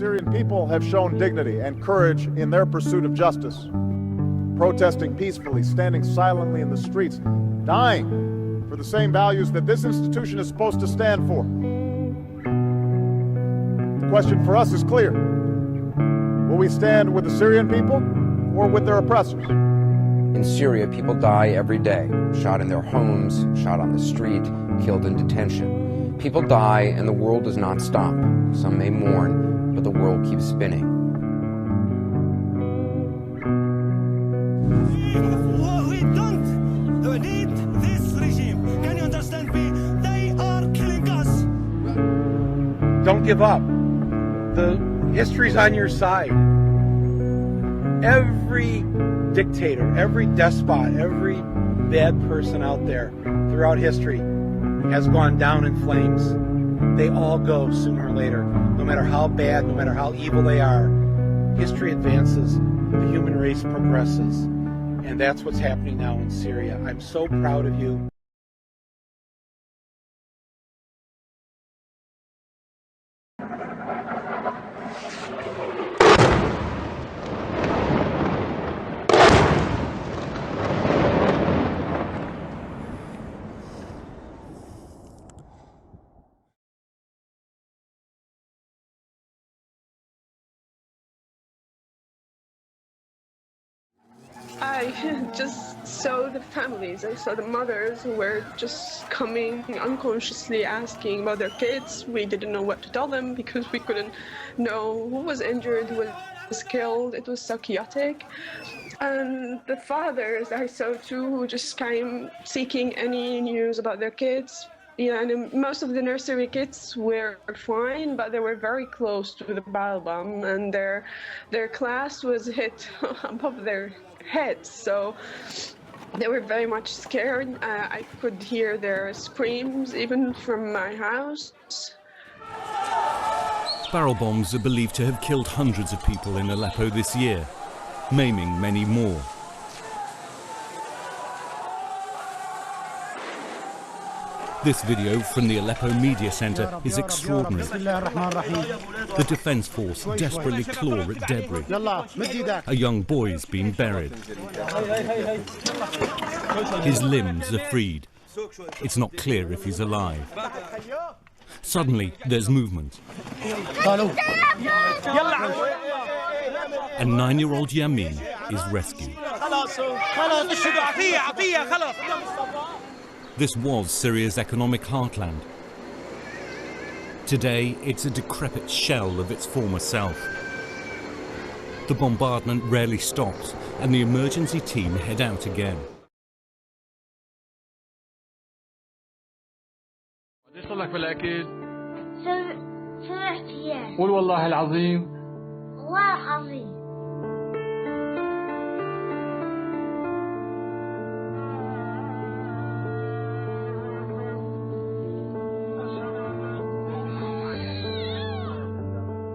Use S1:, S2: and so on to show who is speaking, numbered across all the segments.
S1: Syrian people have shown dignity and courage in their pursuit of justice, protesting peacefully, standing silently in the streets, dying for the same values that this institution is supposed to stand for. The question for us is clear. Will we stand with the Syrian people or with their oppressors?
S2: In Syria, people die every day, shot in their homes, shot on the street, killed in detention. People die and the world does not stop. Some may mourn, but the world keeps spinning.
S3: We don't need this regime. Can you understand me? They are killing us.
S4: Don't give up. The history's on your side. Every dictator, every despot, every bad person out there throughout history has gone down in flames. They all go sooner or later, no matter how bad, no matter how evil they are. History advances, the human race progresses, and that's what's happening now in Syria. I'm so proud of you.
S5: I just saw the families. I saw the mothers who were just coming unconsciously asking about their kids. We didn't know what to tell them because we couldn't know who was injured, who was killed. It was so chaotic. And the fathers I saw too, who just came seeking any news about their kids. Yeah, and most of the nursery kids were fine, but they were very close to the barrel bomb, and their class was hit above their heads, so they were very much scared. I could hear their screams even from my house.
S6: Barrel bombs are believed to have killed hundreds of people in Aleppo this year, maiming many more. This video from the Aleppo Media Centre is extraordinary. The Defence Force desperately claw at debris. A young boy's been buried. His limbs are freed. It's not clear if he's alive. Suddenly, there's movement. And 9-year-old Yamin is rescued. This was Syria's economic heartland. Today, it's a decrepit shell of its former self. The bombardment rarely stops, and the emergency team head out again.
S7: صار لك بالأكيد؟
S8: 3 أيام.
S7: قول والله العظيم.
S8: والله العظيم.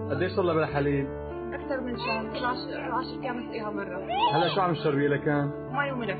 S7: قديش صار لها بالحليب؟
S5: أكثر من شهر، كل 10 أيام أسقيها مرة.
S7: هلا شو عم تشربي لها كان؟
S5: مي وملح.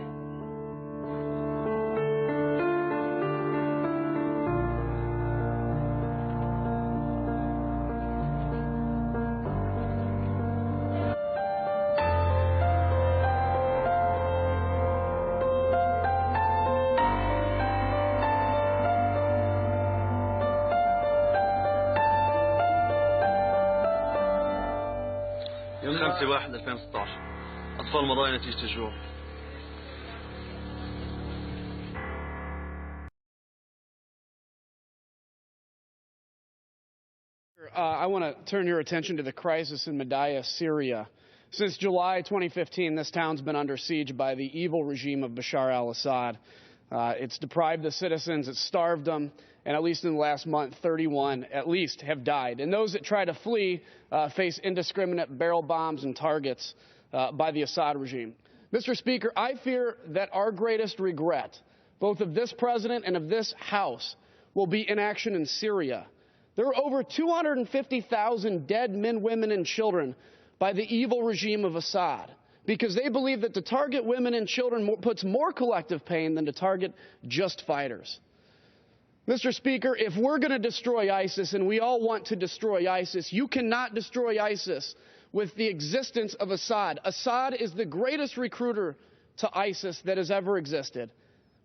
S9: يوم 5/1/2016 أطفال مضايا نتيجة الجوع.
S10: I want to turn your attention to the crisis in Madaya, Syria. Since July 2015, this town's been under siege by the evil regime of Bashar al-Assad. It's deprived the citizens, it's starved them, and at least in the last month, 31 at least have died. And those that try to flee face indiscriminate barrel bombs and targets by the Assad regime. Mr. Speaker, I fear that our greatest regret, both of this president and of this House, will be inaction in Syria. There are over 250,000 dead men, women, and children by the evil regime of Assad, because they believe that to target women and children puts more collective pain than to target just fighters. Mr. Speaker, if we're going to destroy ISIS, and we all want to destroy ISIS, you cannot destroy ISIS with the existence of Assad. Assad is the greatest recruiter to ISIS that has ever existed.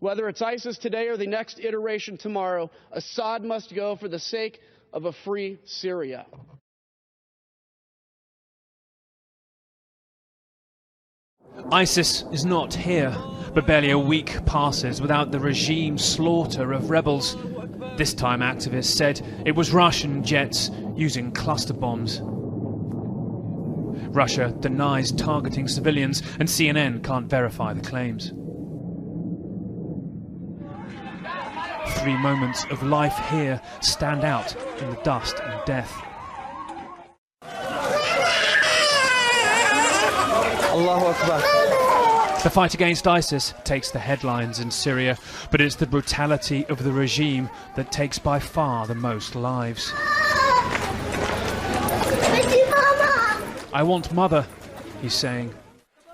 S10: Whether it's ISIS today or the next iteration tomorrow, Assad must go for the sake of a free Syria.
S11: ISIS is not here, but barely a week passes without the regime's slaughter of rebels. This time activists said it was Russian jets using cluster bombs. Russia denies targeting civilians, and CNN can't verify the claims. 3 moments of life here stand out in the dust and death.
S9: Allahu Akbar.
S11: The fight against ISIS takes the headlines in Syria, but it's the brutality of the regime that takes by far the most lives. I want mother, he's saying.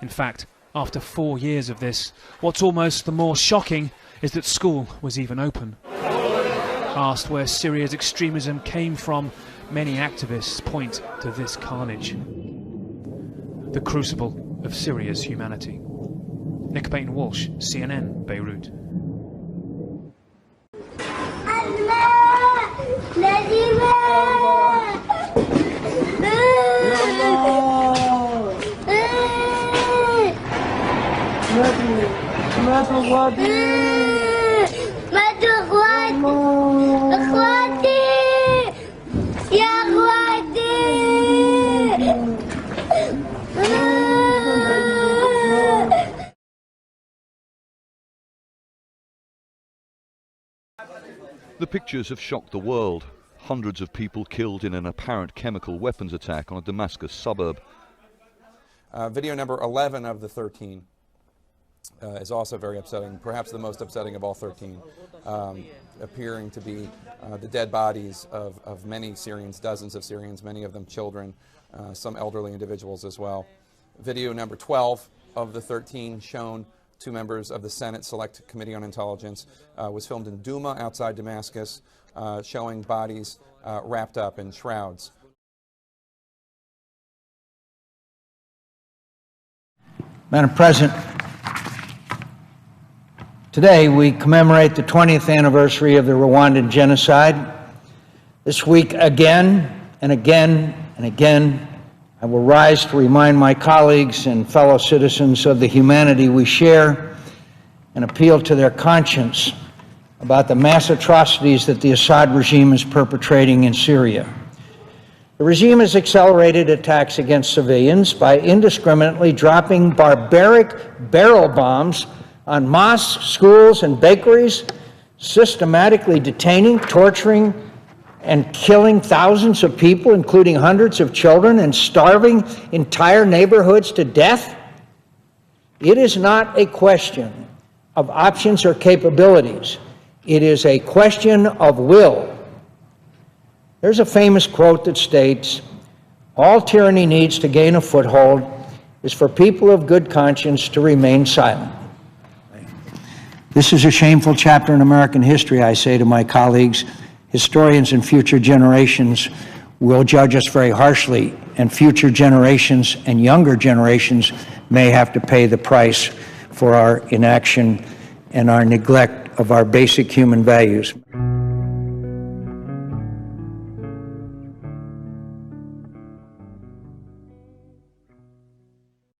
S11: In fact, after 4 years of this, what's almost the more shocking is that school was even open. Asked where Syria's extremism came from, many activists point to this carnage. The crucible of Syria's humanity. Nick Payton-Walsh, CNN, Beirut.
S12: The pictures have shocked the world. Hundreds of people killed in an apparent chemical weapons attack on a Damascus suburb.
S2: Video number 11 of the 13 is also very upsetting, perhaps the most upsetting of all 13, appearing to be the dead bodies of many Syrians, dozens of Syrians, many of them children, some elderly individuals as well. Video number 12 of the 13 shown 2 members of the Senate Select Committee on Intelligence, was filmed in Duma outside Damascus, showing bodies wrapped up in shrouds.
S13: Madam President, today we commemorate the 20th anniversary of the Rwandan genocide. This week, again and again and again, I will rise to remind my colleagues and fellow citizens of the humanity we share and appeal to their conscience about the mass atrocities that the Assad regime is perpetrating in Syria. The regime has accelerated attacks against civilians by indiscriminately dropping barbaric barrel bombs on mosques, schools, and bakeries, systematically detaining, torturing, and killing thousands of people, including hundreds of children, and starving entire neighborhoods to death. It is not a question of options or capabilities. It is a question of will. There's a famous quote that states, "All tyranny needs to gain a foothold is for people of good conscience to remain silent." This is a shameful chapter in American history, I say to my colleagues. Historians and future generations will judge us very harshly, and future generations and younger generations may have to pay the price for our inaction and our neglect of our basic human values.